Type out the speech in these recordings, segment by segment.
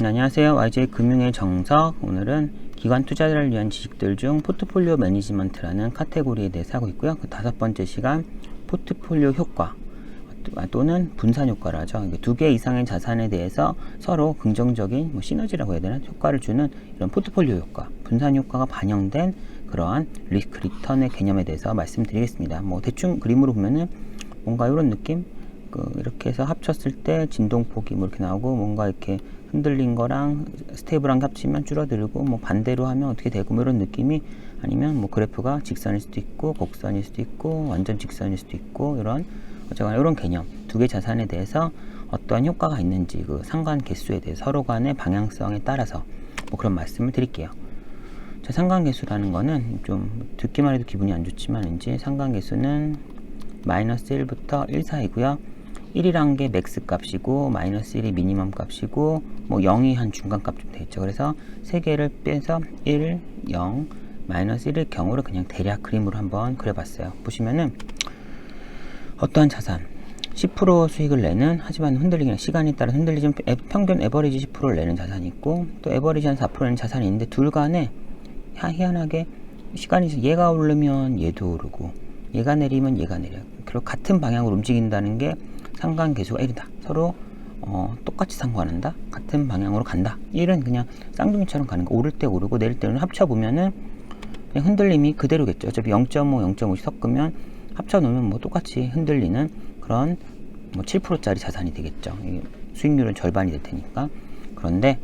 안녕하세요. YJ금융의 정석. 오늘은 기관 투자자를 위한 지식들 중 포트폴리오 매니지먼트라는 카테고리에 대해서 하고 있고요. 그 5번째 시간 포트폴리오 효과 또는 분산 효과라죠. 두 개 이상의 자산에 대해서 서로 긍정적인 시너지라고 해야 되나? 효과를 주는 이런 포트폴리오 효과, 분산 효과가 반영된 그러한 리스크 리턴의 개념에 대해서 말씀드리겠습니다. 대충 그림으로 보면은 뭔가 이런 느낌? 이렇게 해서 합쳤을 때 진동폭이 이렇게 나오고, 뭔가 이렇게 흔들린 거랑 스테이블한 게 합치면 줄어들고, 반대로 하면 어떻게 되고, 이런 느낌이, 아니면 그래프가 직선일 수도 있고 곡선일 수도 있고 완전 직선일 수도 있고, 어쨌거나 이런 개념, 두 개 자산에 대해서 어떠한 효과가 있는지, 그 상관 개수에 대해서 서로 간의 방향성에 따라서 그런 말씀을 드릴게요. 자, 상관계수라는 거는 좀 듣기만 해도 기분이 안 좋지만, 왠지 상관계수는 마이너스 1부터 1 사이고요. 1이란 게 맥스 값이고 마이너스 1이 미니멈 값이고 0이 한 중간 값 좀 되겠죠. 그래서 세 개를 빼서 1, 0, 마이너스 1일 경우를 그냥 대략 그림으로 한번 그려봤어요. 보시면은 어떠한 자산 10% 수익을 내는, 하지만 흔들리기는 시간에 따라 흔들리지만 평균 에버리지 10%를 내는 자산이 있고, 또 에버리지 한 4% 내는 자산이 있는데, 둘 간에 희한하게 시간이 얘가 오르면 얘도 오르고 얘가 내리면 얘가 내려. 그리고 같은 방향으로 움직인다는 게 상관계수가 1이다. 서로 똑같이 상관한다. 같은 방향으로 간다. 1은 그냥 쌍둥이처럼 가는 거. 오를 때 오르고 내릴 때는 합쳐보면은 그냥 흔들림이 그대로겠죠. 어차피 0.5, 0.5씩 섞으면 합쳐놓으면 똑같이 흔들리는 그런 7%짜리 자산이 되겠죠. 수익률은 절반이 될 테니까. 그런데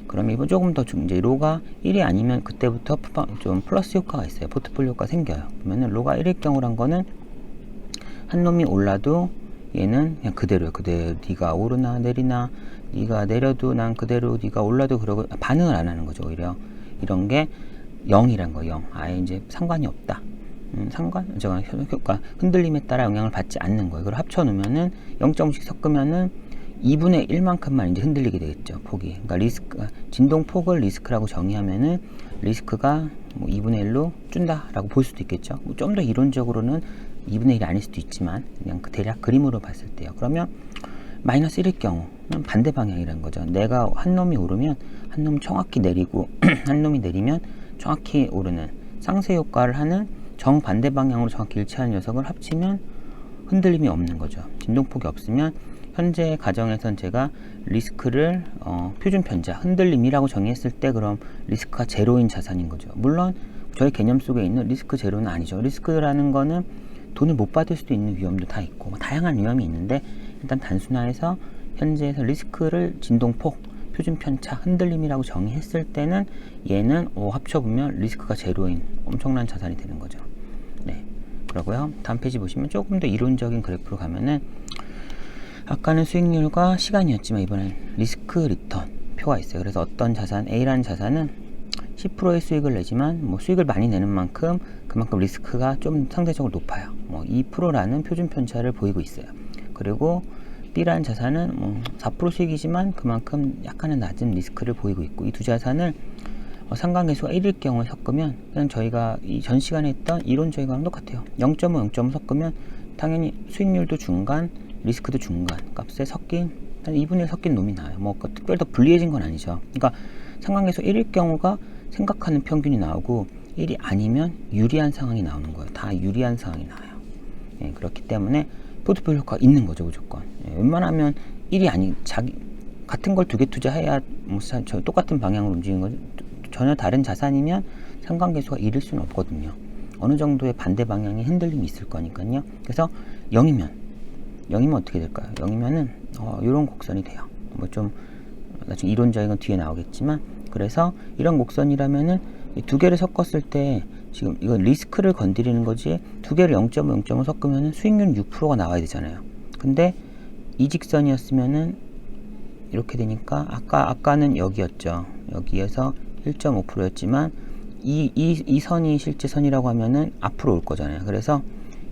그러면 이번 조금 더 이제 로가 1이 아니면 그때부터 좀 플러스 효과가 있어요. 포트폴리오 효과가 생겨요. 그러면은 로가 1일 경우란 거는 한 놈이 올라도 얘는 그냥 그대로요. 그대로 네가 오르나 내리나, 네가 내려도 난 그대로, 네가 올라도 그러고 반응을 안 하는 거죠. 오히려 이런 게 0이란 거. 0. 아예 이제 상관이 없다. 효과 흔들림에 따라 영향을 받지 않는 거예요. 그걸 합쳐 놓으면은 0.5씩 섞으면은 2분의 1만큼만 이제 흔들리게 되겠죠. 폭이. 그러니까 리스크, 진동폭을 리스크라고 정의하면은 리스크가 2분의 1로 준다라고 볼 수도 있겠죠. 좀 더 이론적으로는 2분의 1이 아닐 수도 있지만, 그냥 대략 그림으로 봤을 때요. 그러면 마이너스 1일 경우는 반대 방향이라는 거죠. 내가 한 놈이 오르면 한 놈 정확히 내리고 한 놈이 내리면 정확히 오르는 상쇄 효과를 하는 정반대 방향으로 정확히 일치하는 녀석을 합치면 흔들림이 없는 거죠. 진동폭이 없으면, 현재 가정에선 제가 리스크를 표준 편차, 흔들림이라고 정의했을 때 그럼 리스크가 제로인 자산인 거죠. 물론 저희 개념 속에 있는 리스크 제로는 아니죠. 리스크라는 거는 돈을 못 받을 수도 있는 위험도 다 있고 다양한 위험이 있는데, 일단 단순화해서 현재에서 리스크를 진동폭, 표준 편차, 흔들림이라고 정의했을 때는 얘는 합쳐보면 리스크가 제로인 엄청난 자산이 되는 거죠. 네, 그러고요. 다음 페이지 보시면 조금 더 이론적인 그래프로 가면은, 아까는 수익률과 시간이었지만 이번엔 리스크 리턴 표가 있어요. 그래서 어떤 자산, A라는 자산은 10%의 수익을 내지만 수익을 많이 내는 만큼 그만큼 리스크가 좀 상대적으로 높아요. 2%라는 표준 편차를 보이고 있어요. 그리고 B라는 자산은 4% 수익이지만 그만큼 약간은 낮은 리스크를 보이고 있고, 이 두 자산을 상관계수가 1일 경우에 섞으면 그냥 저희가 이 전 시간에 했던 이론적이랑 똑같아요. 0.5, 0.5 섞으면 당연히 수익률도 중간, 리스크도 중간 값에 섞인, 한 2분의 1 섞인 놈이 나와요. 특별히 더 불리해진 건 아니죠. 그러니까 상관계수 1일 경우가 생각하는 평균이 나오고, 1이 아니면 유리한 상황이 나오는 거예요. 다 유리한 상황이 나와요. 예, 그렇기 때문에 포트폴리오 효과가 있는 거죠, 무조건. 예, 웬만하면 1이 아닌, 같은 걸 두 개 투자해야 똑같은 방향으로 움직이는 거죠. 전혀 다른 자산이면 상관계수가 1일 수는 없거든요. 어느 정도의 반대 방향의 흔들림이 있을 거니까요. 그래서 0이면 어떻게 될까요? 0이면은 이런 곡선이 돼요. 좀 나중에 이론적인 건 뒤에 나오겠지만, 그래서 이런 곡선이라면은 두 개를 섞었을 때, 지금 이건 리스크를 건드리는 거지, 두 개를 0.5, 0.5 섞으면은 수익률 6%가 나와야 되잖아요. 근데 이 직선이었으면은 이렇게 되니까, 아까는 여기였죠. 여기에서 1.5%였지만 이 선이 실제 선이라고 하면은 앞으로 올 거잖아요. 그래서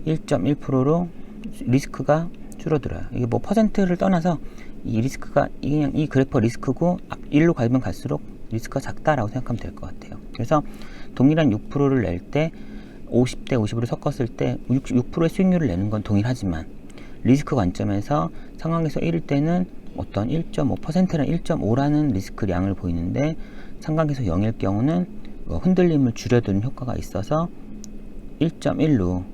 1.1%로 리스크가 줄어들어요. 이게 퍼센트를 떠나서 이 리스크가 그냥 이 그래프 리스크고 1로 가면 갈수록 리스크가 작다라고 생각하면 될 것 같아요. 그래서 동일한 6%를 낼 때 50대 50으로 섞었을 때 6%의 수익률을 내는 건 동일하지만, 리스크 관점에서 상황에서 1일 때는 어떤 1.5%나 1.5라는 리스크량을 보이는데 상관계수 0일 경우는 흔들림을 줄여드는 효과가 있어서 1.1로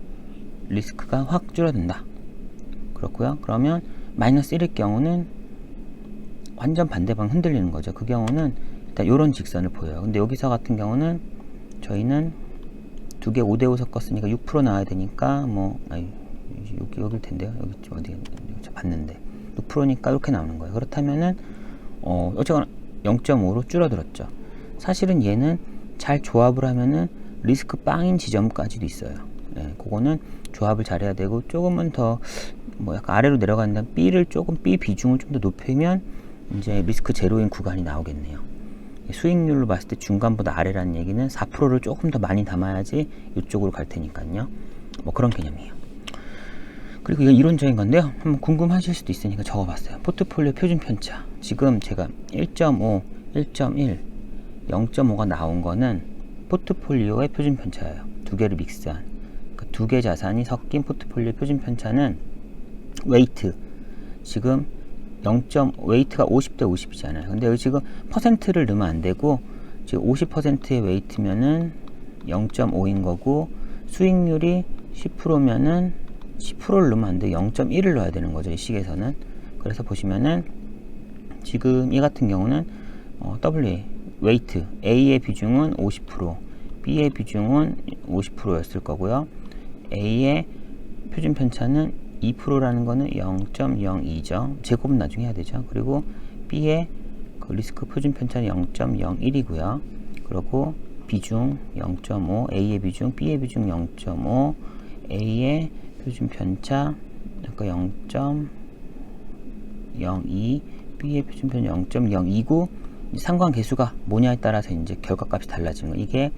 리스크가 확 줄어든다. 그렇고요. 그러면 마이너스 1일 경우는 완전 반대방 흔들리는 거죠. 그 경우는 일단 이런 직선을 보여요. 근데 여기서 같은 경우는 저희는 두 개 5대5 섞었으니까 6% 나와야 되니까 여길 텐데요. 여기 어디 봤는데 6%니까 이렇게 나오는 거예요. 그렇다면은 어쨌거나 0.5로 줄어들었죠. 사실은 얘는 잘 조합을 하면은 리스크 빵인 지점까지도 있어요. 예, 그거는 조합을 잘해야 되고 조금은 더 약간 아래로 내려간다. B를 조금 B 비중을 좀 더 높이면 이제 리스크 제로인 구간이 나오겠네요. 수익률로 봤을 때 중간보다 아래라는 얘기는 4%를 조금 더 많이 담아야지 이쪽으로 갈 테니까요. 그런 개념이에요. 그리고 이건 이론적인 건데요. 한번 궁금하실 수도 있으니까 적어봤어요. 포트폴리오 표준 편차. 지금 제가 1.5, 1.1, 0.5가 나온 거는 포트폴리오의 표준 편차예요. 두 개를 믹스한. 그 두 개 자산이 섞인 포트폴리오 표준 편차는 웨이트. 지금 웨이트가 50대 50이잖아요. 근데 여기 지금 퍼센트를 넣으면 안 되고 지금 50%의 웨이트면은 0.5인 거고 수익률이 10%면은 10%를 넣으면 안 돼. 0.1을 넣어야 되는 거죠. 이 식에서는. 그래서 보시면은 지금 이 같은 경우는 WA 웨이트 A의 비중은 50%, B의 비중은 50%였을 거고요. A의 표준 편차는 2%라는 거는 0.02죠. 제곱은 나중에 해야 되죠. 그리고 B의 그 리스크 표준 편차는 0.01이고요. 그리고 비중 0.5, A의 비중, B의 비중 0.5, A의 표준 편차 아까 0.02, B의 표준 편차 0.029. 상관계수가 뭐냐에 따라서 이제 결과값이 달라지는 거. 이게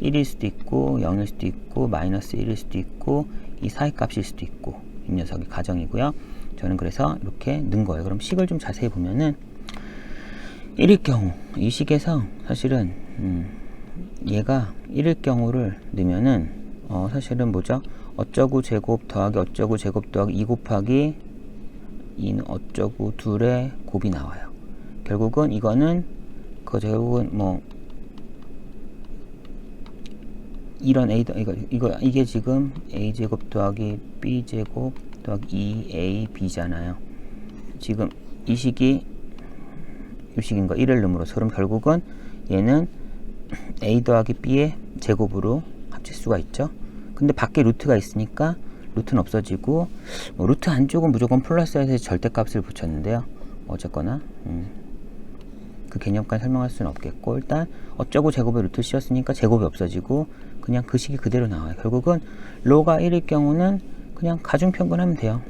1일 수도 있고 0일 수도 있고 마이너스 1일 수도 있고 이 사이값일 수도 있고 이 녀석이 가정이고요. 저는 그래서 이렇게 넣은 거예요. 그럼 식을 좀 자세히 보면은 1일 경우 이 식에서 사실은 얘가 1일 경우를 넣으면은 사실은 뭐죠? 어쩌구 제곱 더하기 어쩌구 제곱 더하기 2 곱하기 2는 어쩌구 둘의 곱이 나와요. 결국은 이거는 결국은 이런 이게 지금 a제곱 더하기 b제곱 더하기 2ab잖아요. 지금 이 식이 이 식인 거 1을 넣음으로써 그럼 결국은 얘는 a 더하기 b의 제곱으로 합칠 수가 있죠. 근데 밖에 루트가 있으니까 루트는 없어지고 루트 안쪽은 무조건 플러스해서 절대값을 붙였는데요. 어쨌거나 그 개념까지 설명할 수는 없겠고 일단 어쩌고 제곱에 루트 씌웠으니까 제곱이 없어지고 그냥 그 식이 그대로 나와요. 결국은 로가 1일 경우는 그냥 가중평균하면 돼요.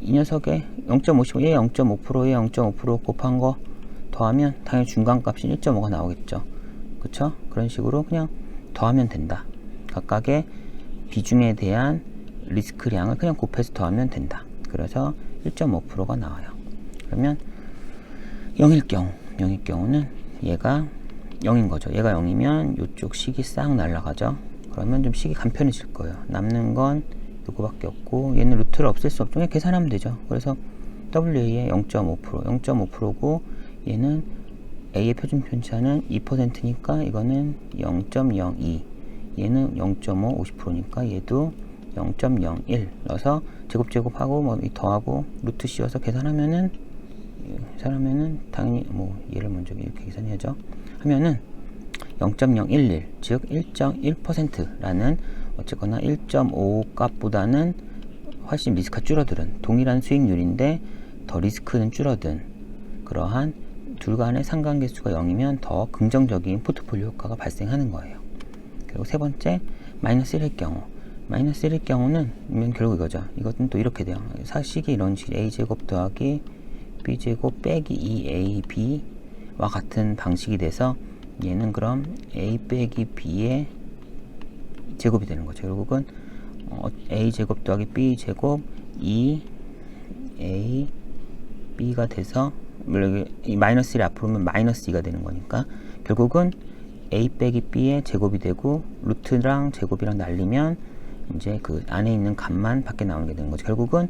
이 녀석의 0.55, 얘 0.5%, 얘 0.5% 곱한 거 더하면 당연히 중간값이 1.5가 나오겠죠. 그쵸? 그런 식으로 그냥 더하면 된다. 각각의 비중에 대한 리스크량을 그냥 곱해서 더하면 된다. 그래서 1.5%가 나와요. 그러면 0일 경우는 얘가 0인 거죠. 얘가 0이면 이쪽 식이 싹 날아가죠. 그러면 좀 식이 간편해질 거예요. 남는 건 이거밖에 없고 얘는 루트를 없앨 수 없죠. 그냥 계산하면 되죠. 그래서 WA의 0.5%, 0.5%고 얘는 A의 표준 편차는 2%니까 이거는 0.02, 얘는 0.5, 50%니까 얘도 0.01 넣어서 제곱하고 더하고 루트 씌워서 계산하면은 당연히 얘를 먼저 이렇게 계산해야죠. 하면은 0.011 즉 1.1%라는 어쨌거나 1.5 값보다는 훨씬 리스크가 줄어드는 동일한 수익률인데 더 리스크는 줄어든 그러한 둘 간의 상관계수가 0이면 더 긍정적인 포트폴리오 효과가 발생하는 거예요. 그리고 세 번째 마이너스 1일 경우 마이너스 1일 경우는 결국 이거죠. 이것은 또 이렇게 돼요. 사식이 이런 식 a제곱 더하기 b제곱 빼기 2ab와 같은 방식이 돼서 얘는 그럼 a 빼기 b의 제곱이 되는 거죠. 결국은 a제곱 더하기 b제곱 2a b가 돼서 이 마이너스 1이 앞으로 오면 마이너스 2가 되는 거니까 결국은 a 빼기 b의 제곱이 되고 루트랑 제곱이랑 날리면 이제 그 안에 있는 값만 밖에 나오게 되는 거죠. 결국은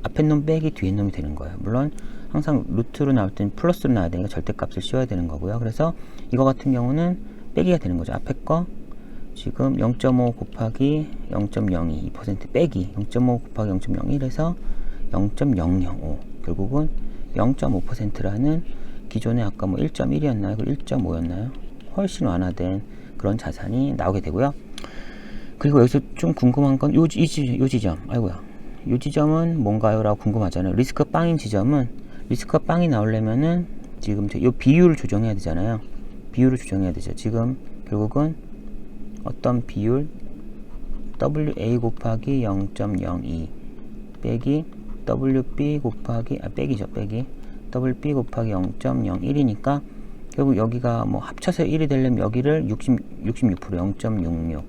앞에 놈 빼기 뒤에 놈이 되는 거예요. 물론 항상 루트로 나올 때는 플러스로 나와야 되니까 절대값을 씌워야 되는 거고요. 그래서 이거 같은 경우는 빼기가 되는 거죠. 앞에 거 지금 0.5 곱하기 0.02 2% 빼기 0.5 곱하기 0.01에서 0.005 결국은 0.5%라는 기존에 아까 뭐 1.1이었나요? 1.5였나요? 훨씬 완화된 그런 자산이 나오게 되고요. 그리고 여기서 좀 궁금한 건 요 지점, 아이고야, 요 지점은 뭔가요? 라고 궁금하잖아요. 리스크가 빵인 지점은, 리스크가 빵이 나오려면은 지금 요 비율을 조정해야 되잖아요. 비율을 조정해야 되죠. 지금 결국은 어떤 비율 WA 곱하기 0.02 빼기 WB 곱하기 빼기죠. 빼기 WB 곱하기 0.01이니까 결국 여기가 뭐 합쳐서 1이 되려면 여기를 66% 0.66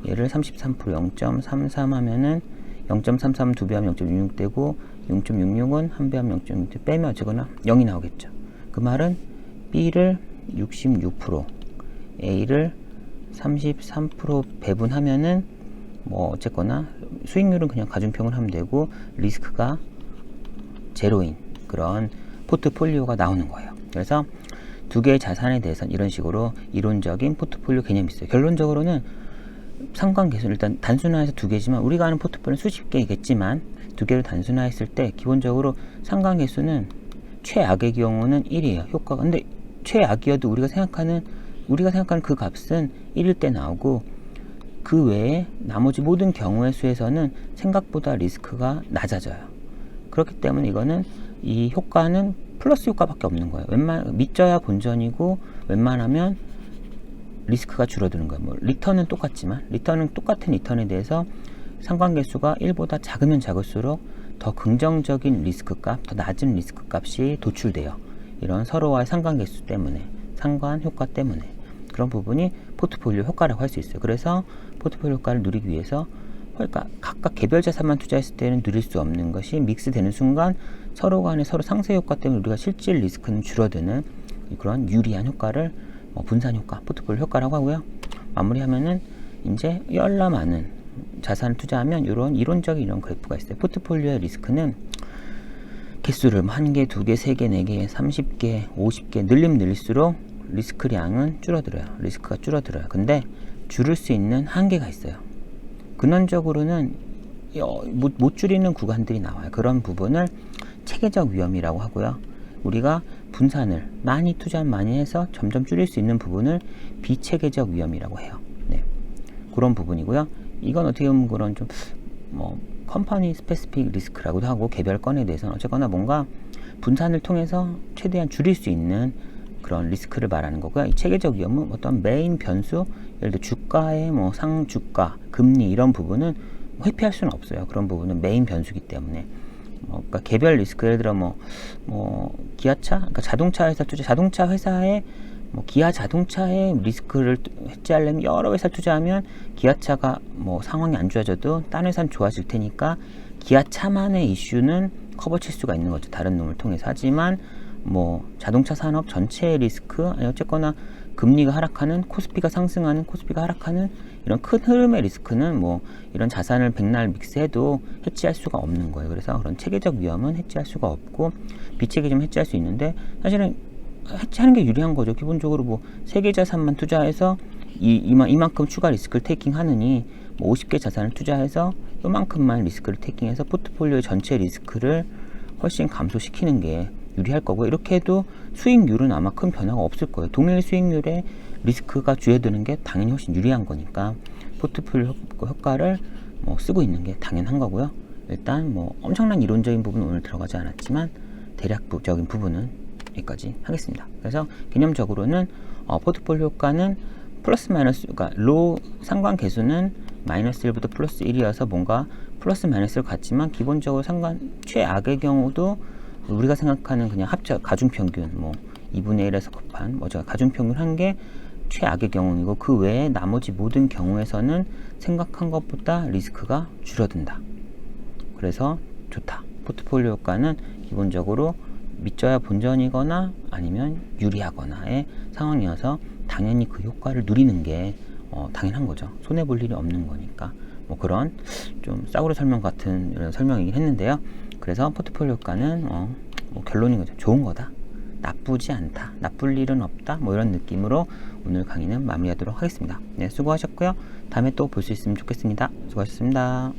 얘를 33% 0.33 하면은 0.33 두 배 하면 0.66 되고 0.66은 한 배 하면 0.66 빼면 어쨌거나 0이 나오겠죠. 그 말은 B를 66% A를 33% 배분하면은 뭐 어쨌거나 수익률은 그냥 가중평을 하면 되고 리스크가 제로인 그런 포트폴리오가 나오는 거예요. 그래서 두 개의 자산에 대해서는 이런 식으로 이론적인 포트폴리오 개념이 있어요. 결론적으로는 상관계수 일단 단순화해서 두 개지만 우리가 아는 포트폴리오는 수십 개이겠지만 두 개를 단순화했을 때 기본적으로 상관계수는 최악의 경우는 1이에요. 효과가. 근데 최악이어도 우리가 생각하는 그 값은 1일 때 나오고 그 외에 나머지 모든 경우의 수에서는 생각보다 리스크가 낮아져요. 그렇기 때문에 이거는 이 효과는 플러스 효과밖에 없는 거예요. 밑져야 본전이고 웬만하면 리스크가 줄어드는 거예요. 뭐 리턴은 똑같지만 똑같은 리턴에 대해서 상관계수가 1보다 작으면 작을수록 더 긍정적인 리스크값, 더 낮은 리스크값이 도출돼요. 이런 서로와의 상관계수 때문에, 상관 효과 때문에 그런 부분이 포트폴리오 효과라고 할 수 있어요. 그래서 포트폴리오 효과를 누리기 위해서 그러니까 각각 개별 자산만 투자했을 때는 누릴 수 없는 것이 믹스되는 순간 서로 간에 서로 상쇄 효과 때문에 우리가 실질 리스크는 줄어드는 그런 유리한 효과를 분산 효과, 포트폴리오 효과라고 하고요. 마무리하면은 이제 열나 많은 자산을 투자하면 이런 이론적인 이런 그래프가 있어요. 포트폴리오의 리스크는 개수를 1개, 2개, 3개, 4개, 30개, 50개 늘릴수록 리스크량은 줄어들어요. 리스크가 줄어들어요. 근데 줄일 수 있는 한계가 있어요. 근원적으로는 못 줄이는 구간들이 나와요. 그런 부분을 체계적 위험이라고 하고요. 우리가 분산을 많이 해서 점점 줄일 수 있는 부분을 비체계적 위험이라고 해요. 네. 그런 부분이고요. 이건 어떻게 보면 그런 좀 컴퍼니 스페시픽 리스크라고도 하고 개별 건에 대해서는 어쨌거나 뭔가 분산을 통해서 최대한 줄일 수 있는 그런 리스크를 말하는 거고요. 이 체계적 위험은 어떤 메인 변수, 예를 들어 주가의 상주가, 금리 이런 부분은 회피할 수는 없어요. 그런 부분은 메인 변수기 때문에. 그러니까 개별 리스크, 예를 들어 기아차, 그러니까 자동차 회사 투자, 자동차 회사에 기아 자동차의 리스크를 해지하려면 여러 회사 투자하면 기아차가 상황이 안 좋아져도 딴 회사는 좋아질 테니까 기아차만의 이슈는 커버칠 수가 있는 거죠. 다른 놈을 통해서. 하지만 자동차 산업 전체의 리스크, 아니 어쨌거나 금리가 하락하는, 코스피가 상승하는, 코스피가 하락하는 이런 큰 흐름의 리스크는 이런 자산을 백날 믹스해도 해지할 수가 없는 거예요. 그래서 그런 체계적 위험은 해지할 수가 없고 비체계적으로 해지할 수 있는데 사실은 해지하는 게 유리한 거죠. 기본적으로 3개 자산만 투자해서 이만큼 추가 리스크를 테이킹 하느니 50개 자산을 투자해서 요만큼만 리스크를 테이킹해서 포트폴리오의 전체 리스크를 훨씬 감소시키는 게 유리할 거고요. 이렇게 해도 수익률은 아마 큰 변화가 없을 거예요. 동일 수익률에 리스크가 주해드는 게 당연히 훨씬 유리한 거니까 포트폴리오 효과를 쓰고 있는 게 당연한 거고요. 일단 엄청난 이론적인 부분은 오늘 들어가지 않았지만 대략적인 부분은 여기까지 하겠습니다. 그래서 개념적으로는 포트폴리오 효과는 플러스 마이너스, 그러니까 로 상관 계수는 마이너스 1부터 플러스 1이어서 뭔가 플러스 마이너스를 갖지만 기본적으로 최악의 경우도 우리가 생각하는 그냥 가중평균 2분의 1에서 곱한 가중평균 한 게 최악의 경우이고 그 외에 나머지 모든 경우에서는 생각한 것보다 리스크가 줄어든다. 그래서 좋다. 포트폴리오 효과는 기본적으로 밑져야 본전이거나 아니면 유리하거나의 상황이어서 당연히 그 효과를 누리는 게 당연한 거죠. 손해볼 일이 없는 거니까 그런 좀 싸구려 설명 같은 이런 설명이긴 했는데요. 그래서 포트폴리오 효과는 뭐 결론인 거죠. 좋은 거다. 나쁘지 않다. 나쁠 일은 없다. 뭐 이런 느낌으로 오늘 강의는 마무리하도록 하겠습니다. 네, 수고하셨고요. 다음에 또 볼 수 있으면 좋겠습니다. 수고하셨습니다.